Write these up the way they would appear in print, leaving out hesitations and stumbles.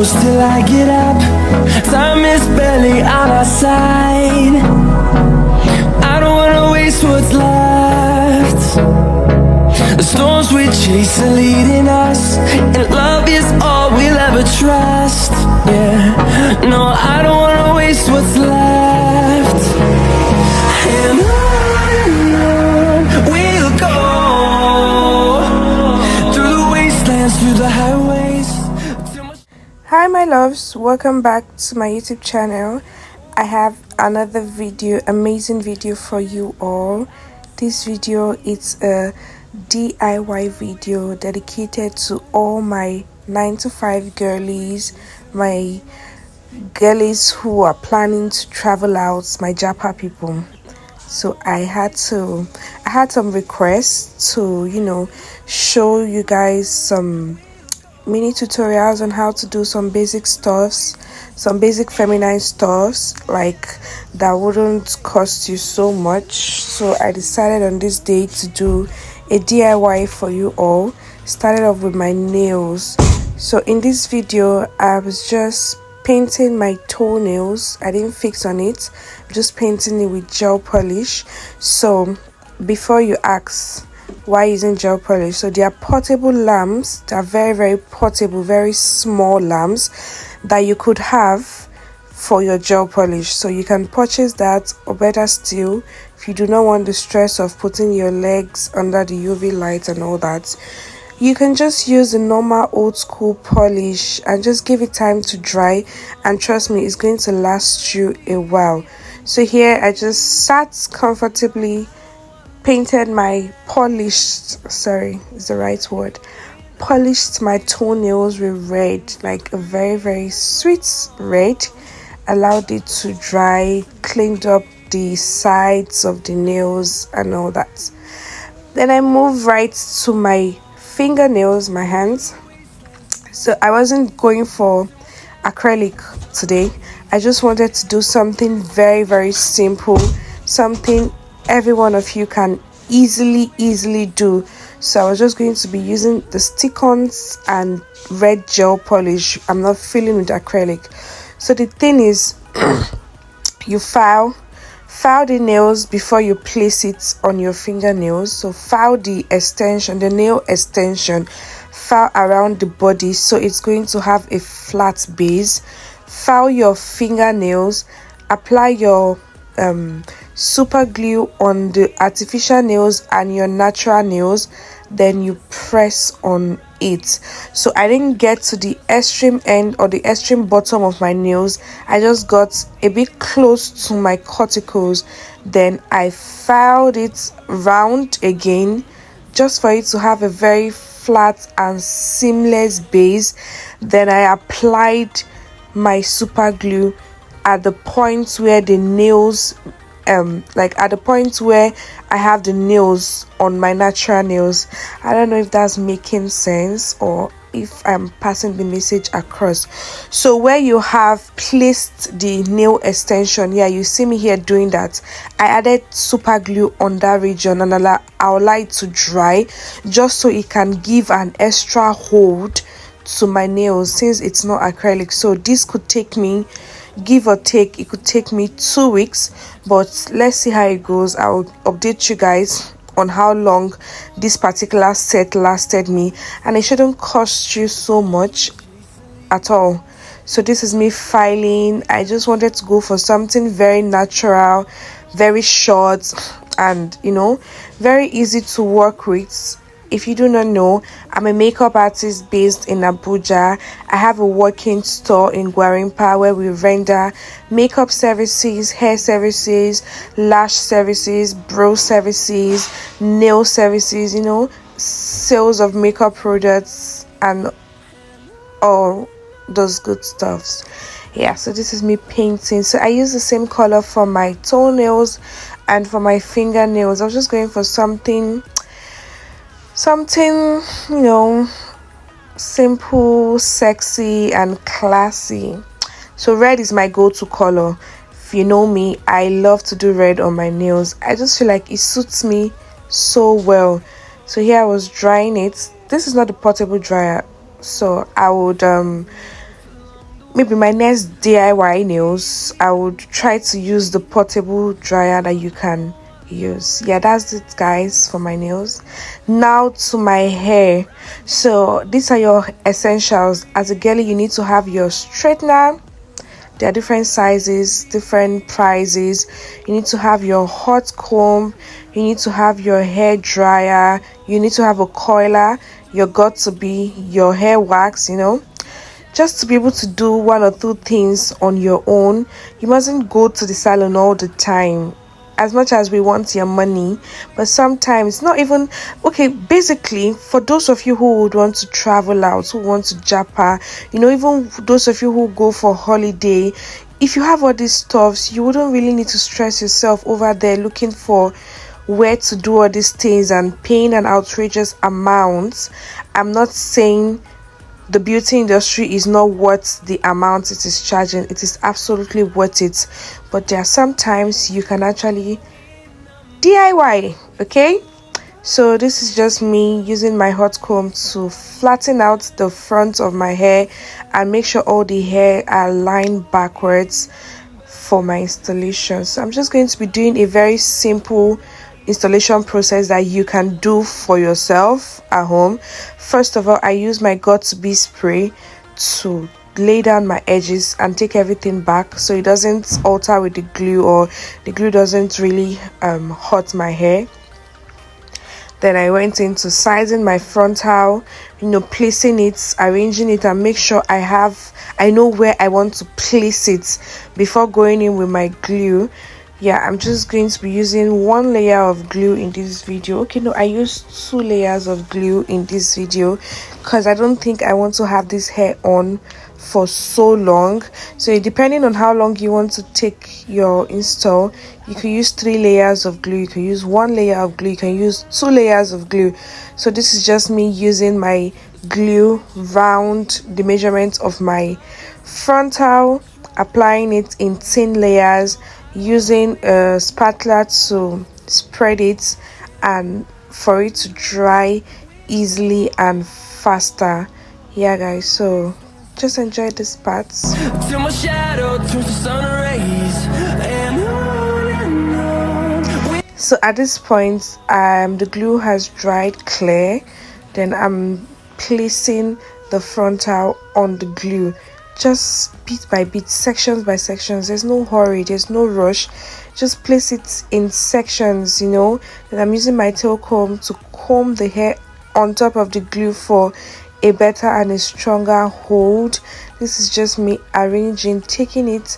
close till I get up. Time is barely on our side. I don't wanna waste what's left. The storms we chase are leading us, and love is all we'll ever trust. Yeah, no, I don't wanna waste what's left. And on we'll go, through the wastelands, through the highways. Hi my loves, welcome back to my YouTube channel. I have another amazing video for you all. This video is a DIY video dedicated to all my 9 to 5 girlies, my girlies who are planning to travel out, my Japa people. So I had some requests to show you guys some mini tutorials on how to do some basic stuffs, some basic feminine stuffs like that wouldn't cost you so much. So I decided on this day to do a DIY for you all. Started off with my nails. So in this video I was just painting my toenails. I didn't fix on it, I'm just painting it with gel polish. So before you ask why using gel polish, so they are portable lamps. They are very portable, very small lamps that you could have for your gel polish. So you can purchase that, or better still, if you do not want the stress of putting your legs under the UV light and all that, you can just use the normal old school polish and just give it time to dry, and trust me, it's going to last you a while. So here I just sat comfortably, painted my polished my toenails with red, like a very sweet red. Allowed it to dry, cleaned up the sides of the nails and all that. Then I moved right to my fingernails, my hands. So I wasn't going for acrylic today. I just wanted to do something very simple, something every one of you can easily do. So I was just going to be using the stick-ons and red gel polish. I'm not filling with acrylic. So the thing is, you file the nails before you place it on your fingernails. So file the nail extension, file around the body so it's going to have a flat base. File your fingernails, apply your super glue on the artificial nails and your natural nails, then you press on it. So I didn't get to the extreme end or the extreme bottom of my nails. I just got a bit close to my cuticles, then I filed it round again just for it to have a very flat and seamless base. Then I applied my super glue at the point where the nails at the point where I have the nails on my natural nails. I don't know if that's making sense or if I'm passing the message across. So where you have placed the nail extension, yeah, you see me here doing that. I added super glue on that region and I'll allow it to dry just so it can give an extra hold to my nails since it's not acrylic. So this could take me, give or take, it could take me 2 weeks, but let's see how it goes. I'll update you guys on how long this particular set lasted me, and it shouldn't cost you so much at all. So this is me filing. I just wanted to go for something very natural, very short, and very easy to work with. If you do not know, I'm a makeup artist based in Abuja. I have a working store in Gwarimpa where we render makeup services, hair services, lash services, brow services, nail services, sales of makeup products and all those good stuffs. Yeah, so this is me painting. So I use the same color for my toenails and for my fingernails. I was just going for something simple, sexy and classy. So red is my go-to color. If you know me, I love to do red on my nails. I just feel like it suits me so well. So here I was drying it. This is not a portable dryer, so I would maybe my next DIY nails, I would try to use the portable dryer that you can use. Yeah, that's it guys for my nails. Now to my hair. So these are your essentials. As a girly, you need to have your straightener. There are different sizes, different prices. You need to have your hot comb, you need to have your hair dryer, you need to have a coiler, your got to be your hair wax, just to be able to do one or two things on your own. You mustn't go to the salon all the time. As much as we want your money, but sometimes not even okay. Basically, for those of you who would want to travel out, who want to Japa, even those of you who go for holiday, if you have all these stuffs, you wouldn't really need to stress yourself over there looking for where to do all these things and paying an outrageous amount. I'm not saying the beauty industry is not worth the amount it is charging. It is absolutely worth it, but there are sometimes you can actually DIY. Okay, so this is just me using my hot comb to flatten out the front of my hair and make sure all the hair are lined backwards for my installation. So I'm just going to be doing a very simple installation process that you can do for yourself at home. First of all, I use my got to be spray to lay down my edges and take everything back so it doesn't alter with the glue, or the glue doesn't really hurt my hair. Then I went into sizing my frontal, placing it, arranging it, and make sure I know where I want to place it before going in with my glue. Yeah, I'm just going to be using one layer of glue in this video. Okay, no, I used 2 layers of glue in this video because I don't think I want to have this hair on for so long. So depending on how long you want to take your install, you can use 3 layers of glue, you can use 1 layer of glue, you can use 2 layers of glue. So this is just me using my glue round the measurement of my frontal, applying it in thin layers, using a spatula to spread it and for it to dry easily and faster. Yeah guys, so just enjoy this part. Till my shadow turns to sun rays, and on. So at this point, the glue has dried clear. Then I'm placing the frontal on the glue, just bit by bit, sections by sections. There's no hurry, there's no rush. Just place it in sections. Then I'm using my tail comb to comb the hair on top of the glue for a better and a stronger hold. This is just me arranging, taking it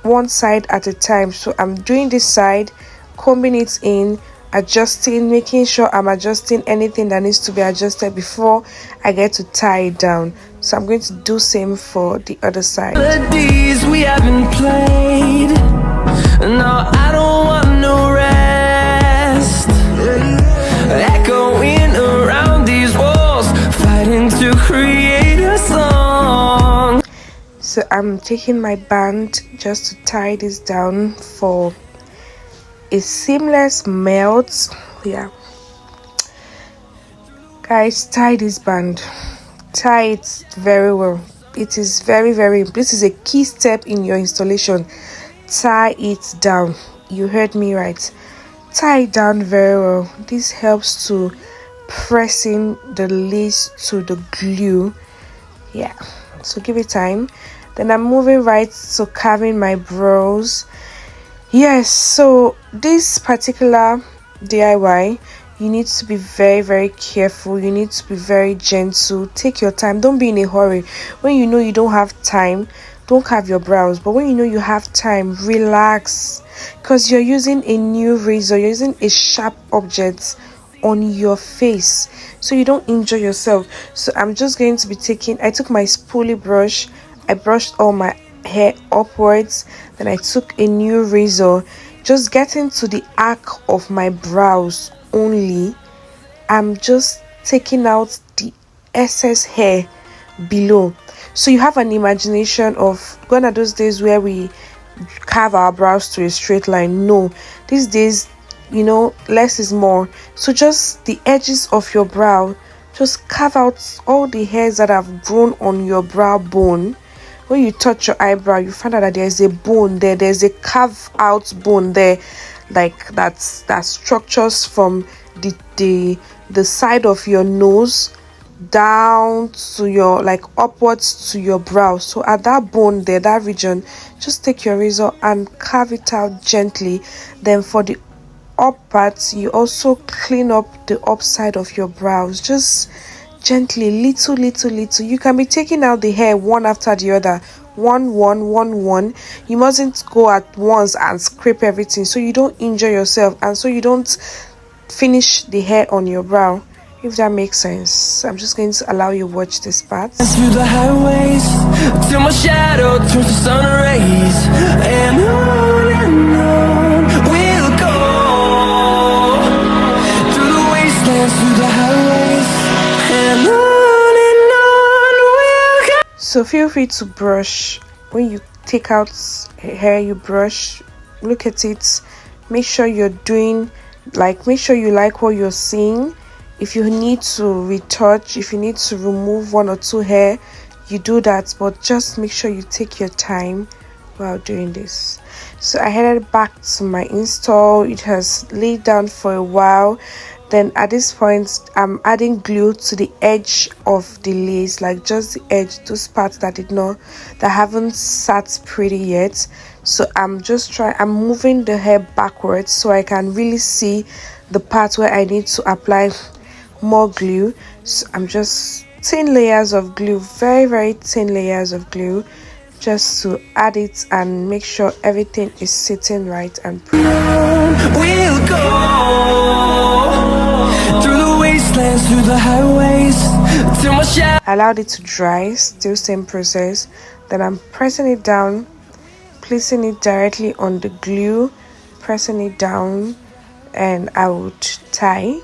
one side at a time. So I'm doing this side, combing it in, adjusting, making sure I'm adjusting anything that needs to be adjusted before I get to tie it down. So I'm going to do same for the other side. Melodies we haven't played. No, I don't want no rest. Echoing around these walls, fighting to create a song. So I'm taking my band just to tie this down for a seamless melt. Yeah guys, tie this band, tie it very well. It is very this is a key step in your installation. Tie it down. You heard me right. Tie it down very well. This helps to pressing the lace to the glue. Yeah, so give it time. Then I'm moving right to carving my brows. Yes, so this particular DIY, you need to be very careful. You need to be very gentle. Take your time. Don't be in a hurry. When you know you don't have time, don't carve your brows. But when you know you have time, relax, because you're using a new razor, you're using a sharp object on your face, so you don't injure yourself. So I'm just going to be I took my spoolie brush, I brushed all my hair upwards, then I took a new razor, just getting to the arc of my brows only. I'm just taking out the excess hair below. So you have an imagination of gone are those days where we carve our brows to a straight line. No, these days, less is more. So just the edges of your brow, just carve out all the hairs that have grown on your brow bone. when you touch your eyebrow, you find out that there's a bone there, there's a carve out bone there, like that structures from the side of your nose down to your, like, upwards to your brow. So at that bone there, that region, just take your razor and carve it out gently. Then for the up parts, you also clean up the upside of your brows, just gently, little. You can be taking out the hair one after the other, one. You mustn't go at once and scrape everything, so you don't injure yourself and so you don't finish the hair on your brow, if that makes sense. I'm just going to allow you watch this part. Through the highways till my shadow turns to sun rays, and on we'll go through the wastelands, through the highways, and on we'll go. So feel free to brush. When you take out hair, you brush, look at it, make sure you're doing, like, make sure you like what you're seeing. If you need to retouch, if you need to remove one or two hair, you do that, but just make sure you take your time while doing this. So I headed back to my install. It has laid down for a while. Then at this point, I'm adding glue to the edge of the lace, like just the edge, those parts that haven't sat pretty yet. So I'm moving the hair backwards so I can really see the part where I need to apply more glue. So I'm just thin layers of glue, very thin layers of glue, just to add it and make sure everything is sitting right and pretty. We'll go through the wastelands, through the highways till my shadow. Allowed it to dry, still same process. Then I'm pressing it down, placing it directly on the glue, pressing it down, and I would tie.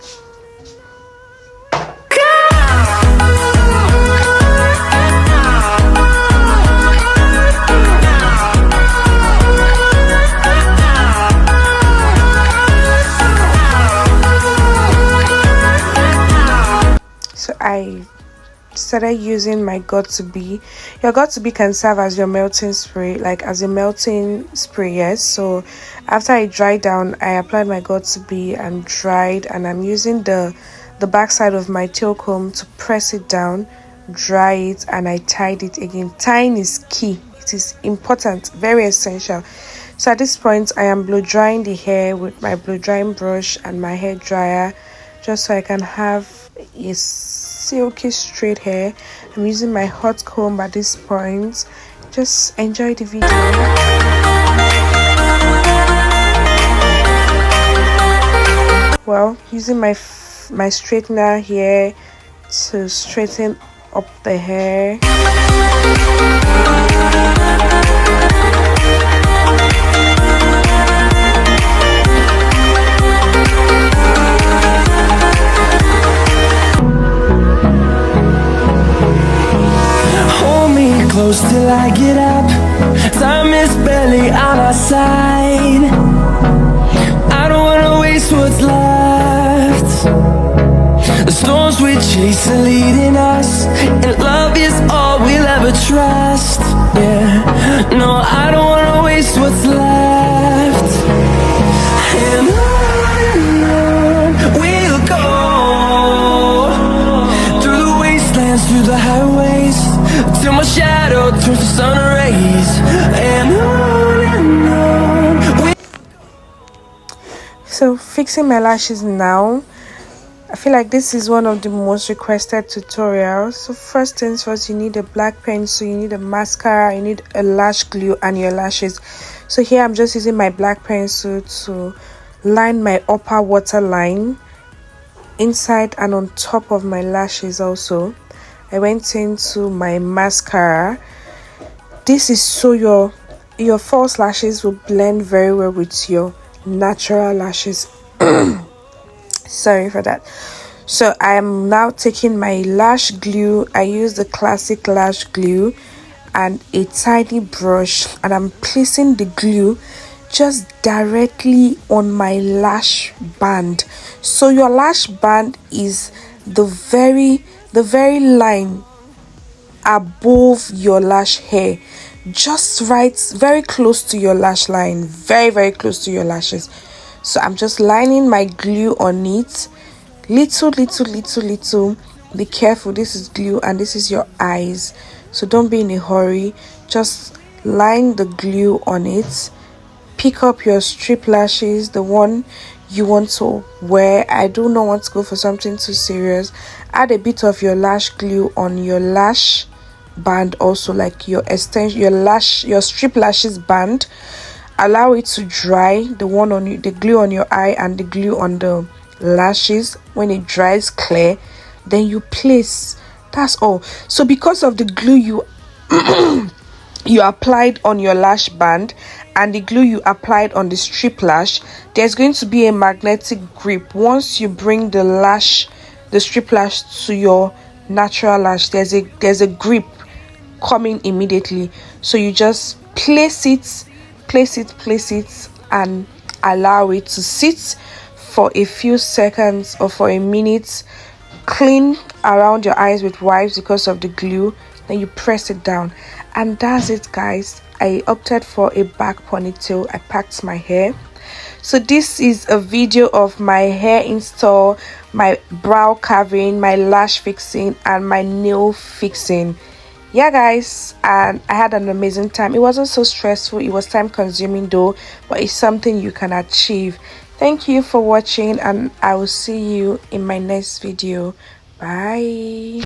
So I started using my got2b. Your got2b can serve as your melting spray, like as a melting spray, yes. So after I dried down, I applied my got2b and dried, and I'm using the back side of my tail comb to press it down, dry it, and I tied it again. Tying is key. It is important, very essential. So at this point, I am blow drying the hair with my blow drying brush and my hair dryer, just so I can have a silky straight hair. I'm using my hot comb at this point. Just enjoy the video. Well, using my straightener here to straighten up the hair. Close till I get up. Time is barely on our side. I don't wanna waste what's left. The storms we chase are leading us, and love is all we'll ever trust. Yeah, no, I don't wanna waste what's left. And on we'll go through the wastelands, through the highways, till my shadow turns to sun rays, and on. So fixing my lashes now. I feel like this is one of the most requested tutorials. So first things first, you need a black pencil, you need a mascara, you need a lash glue, and your lashes. So here I'm just using my black pencil to line my upper waterline inside and on top of my lashes. Also I went into my mascara. This is so your false lashes will blend very well with your natural lashes. Sorry for that. So I am now taking my lash glue. I use the classic lash glue and a tiny brush, and I'm placing the glue just directly on my lash band. So your lash band is the very line above your lash hair, just right very close to your lash line, very close to your lashes. So I'm just lining my glue on it, little. Be careful, this is glue and this is your eyes, so don't be in a hurry. Just line the glue on it. Pick up your strip lashes, the one you want to wear. I do not want to go for something too serious. Add a bit of your lash glue on your lash band, also like your extension, your strip lashes band. Allow it to dry, the one on you, the glue on your eye and the glue on the lashes. When it dries clear, then you place. That's all. So because of the glue you applied on your lash band and the glue you applied on the strip lash, there's going to be a magnetic grip. Once you bring the strip lash to your natural lash, there's a grip coming immediately. So you just place it and allow it to sit for a few seconds or for a minute. Clean around your eyes with wipes because of the glue, then you press it down, and that's it, guys. I opted for a back ponytail. I packed my hair. So this is a video of my hair install, my brow carving, my lash fixing and my nail fixing. Yeah, guys, and I had an amazing time. It wasn't so stressful. It was time consuming though, but it's something you can achieve. Thank you for watching, and I will see you in my next video. Bye.